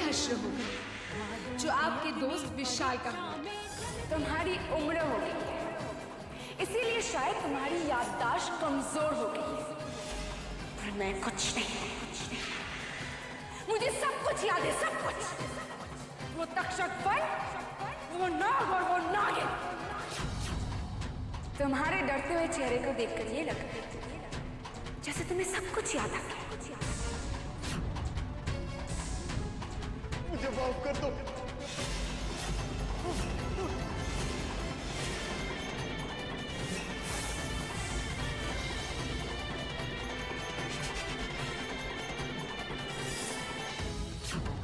हश्र होगा जो आपके दोस्त विशाल का होगा। तुम्हारी उम्र हो गई है, इसीलिए शायद तुम्हारी याददाश्त कमजोर हो गई है। पर मैं कुछ नहीं, मुझे सब कुछ याद है, सब कुछ। वो तक्षक वन, वो नाग और वो नागिन। तुम्हारे डरते हुए चेहरे को देखकर ये लगा जैसे तुम्हें सब कुछ याद आ गया। मुझे माफ कर दो।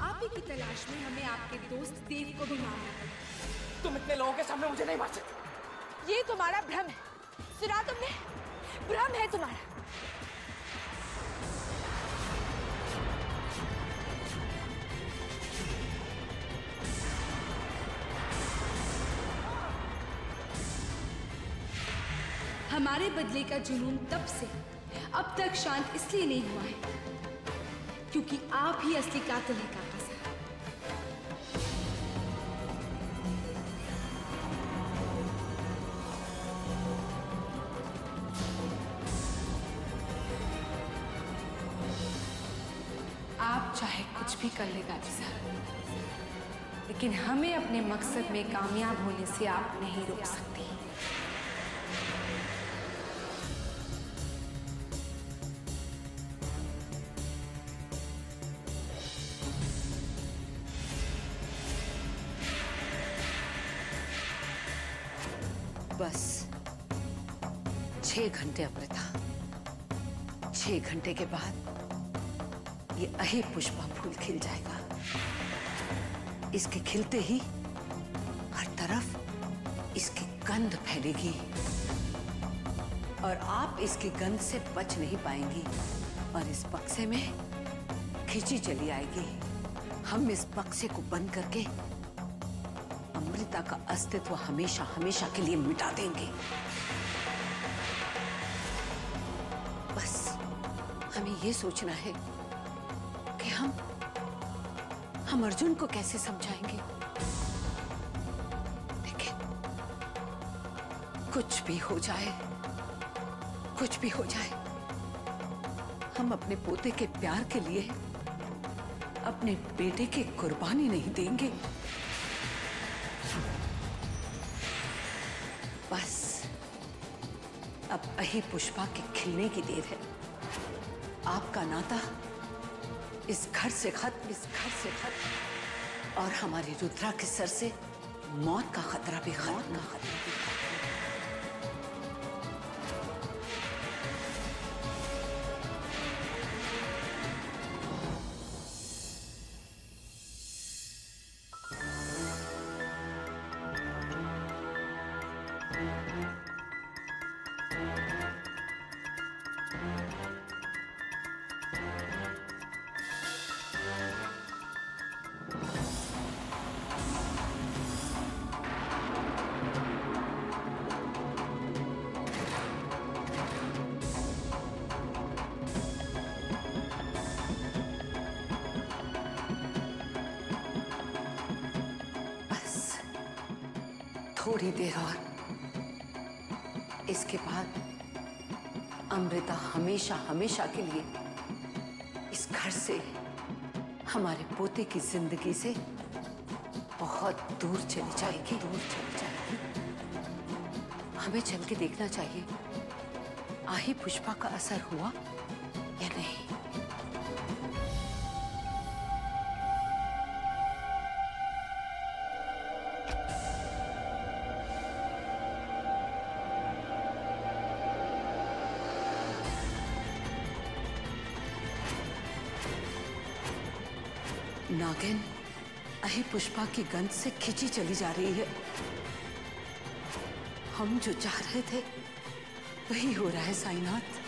आप ही की तलाश में हमें आपके दोस्त देव को भी मारना पड़ा। तुम इतने लोगों के सामने मुझे नहीं मार सकते। ये तुम्हारा भ्रम है, सुना तुमने? भ्रम है तुम्हारा। हमारे बदले का जुनून तब से अब तक शांत इसलिए नहीं हुआ है क्योंकि आप ही असली कातिल हैं काका साहब। आप चाहे कुछ भी कर ले गाजी साहब, लेकिन हमें अपने मकसद में कामयाब होने से आप नहीं रोक सकती। बस 6 घंटे अमृता, 6 घंटे के बाद ये अहि पुष्पा फूल खिल जाएगा। इसके खिलते ही हर तरफ इसकी गंध फैलेगी और आप इसकी गंध से बच नहीं पाएंगी और इस बक्से में खिंची चली आएगी। हम इस बक्से को बंद करके अमृता का अस्तित्व हमेशा हमेशा के लिए मिटा देंगे। बस हमें ये सोचना है कि हम अर्जुन को कैसे समझाएंगे। लेकिन कुछ भी हो जाए, कुछ भी हो जाए, हम अपने पोते के प्यार के लिए अपने बेटे की कुर्बानी नहीं देंगे। बस अब अहि पुष्पा के खिलने की देर है। आपका नाता इस घर से खत्म, इस घर से खत्म और हमारी रुद्रा के सर से मौत का खतरा भी खत्म। थोड़ी देर और, इसके बाद अमृता हमेशा हमेशा के लिए इस घर से, हमारे पोते की जिंदगी से बहुत दूर चली जाएगी, दूर चली जाएगी। हमें चल के देखना चाहिए आही पुष्पा का असर हुआ या नहीं। नागिन अहि पुष्पा की गंध से खिंची चली जा रही है। हम जो चाह रहे थे वही हो रहा है साईनाथ।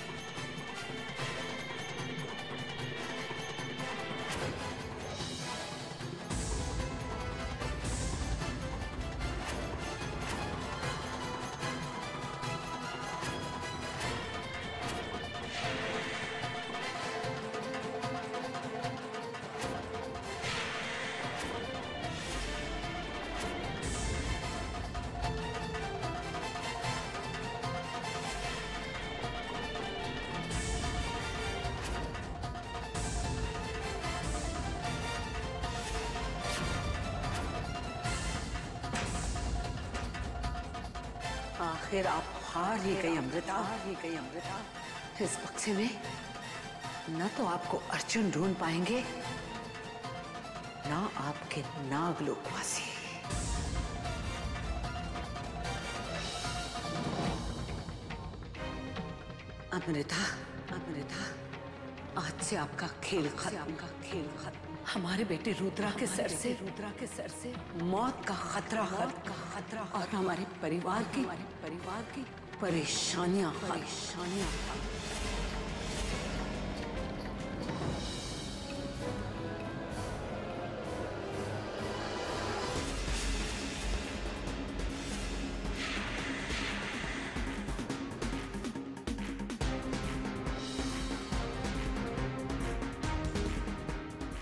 आखिर आप हार ही गई अमृता, इस बक्से में न तो आपको अर्जुन ढूंढ पाएंगे ना आपके नागलोकवासी। अमृता, आज से आपका खेल खत्म। हमारे बेटे रुद्रा के सर से मौत का खतरा और हमारे परिवार की परेशानियां।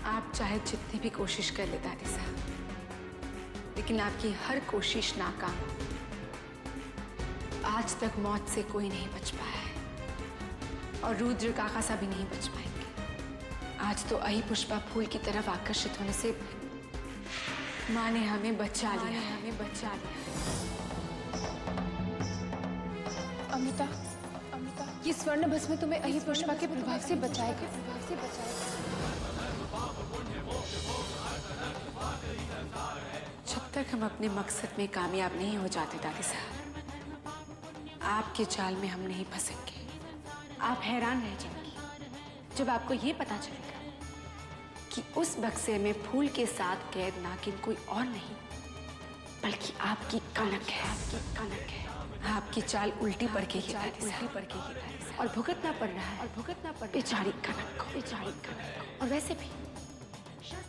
आप चाहे जितनी भी कोशिश कर ले दादी साहब, लेकिन आपकी हर कोशिश नाकाम हो। आज तक मौत से कोई नहीं बच पाया है और रुद्र काका सा भी नहीं बच पाएंगे। आज तो अही पुष्पा फूल की तरफ आकर्षित होने से माँ ने हमें बचा लिया। अमृता, ये स्वर्ण भस्म तुम्हें अही पुष्पा के प्रभाव से बचाएगा। जब तक हम अपने मकसद में कामयाब नहीं हो जाते दादी साहब, आपके जाल में हम नहीं फंसेंगे। आप हैरान रह जाएंगी जब आपको ये पता चलेगा कि उस बक्से में फूल के साथ कैद नागिन कोई और नहीं बल्कि आपकी कनक है। आपकी चाल उल्टी पड़ गई है और भुगतना पड़ रहा है बेचारी कनक को। और वैसे भी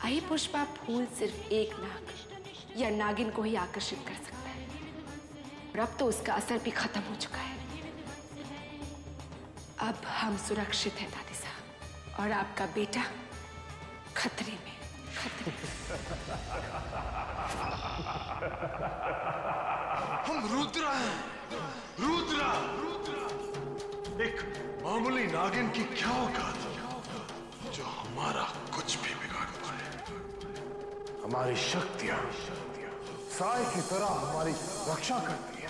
अही पुष्पा फूल सिर्फ एक नाग या नागिन को ही आकर्षित कर सकता है। और अब तो उसका असर भी खत्म हो चुका है। अब हम सुरक्षित हैं दादी साहब और आपका बेटा खतरे में। हम रुद्रा हैं, रुद्रा। एक मामूली नागिन की क्या औकात जो हमारा कुछ भी बिगाड़ पाए। हमारी शक्तियां साए की तरह हमारी रक्षा करती है।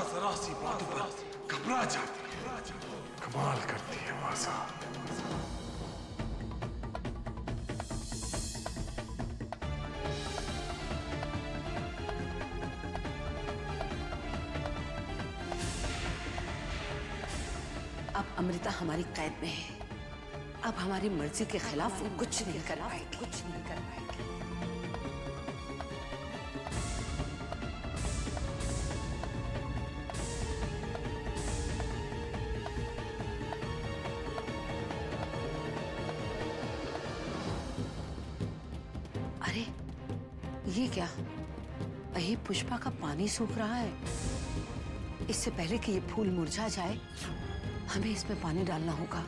जरा सी बातों पर घबरा जाती है, कमाल करती है मासा। अब अमृता हमारी कैद में है। अब हमारी मर्जी के खिलाफ वो कुछ नहीं कर पाएगी। अरे ये क्या? अही पुष्पा का पानी सूख रहा है। इससे पहले कि ये फूल मुरझा जाए हमें इसमें पानी डालना होगा,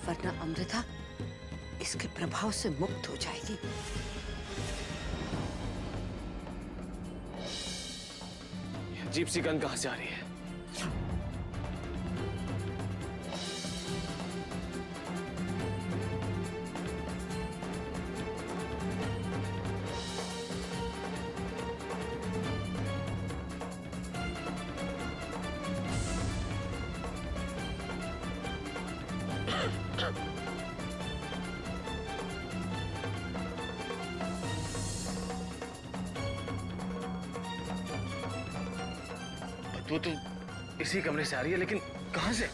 वरना अमृता इसके प्रभाव से मुक्त हो जाएगी। अजीब सी गंध कहां से आ रही है? वो तो इसी कमरे से आ रही है, लेकिन कहां से?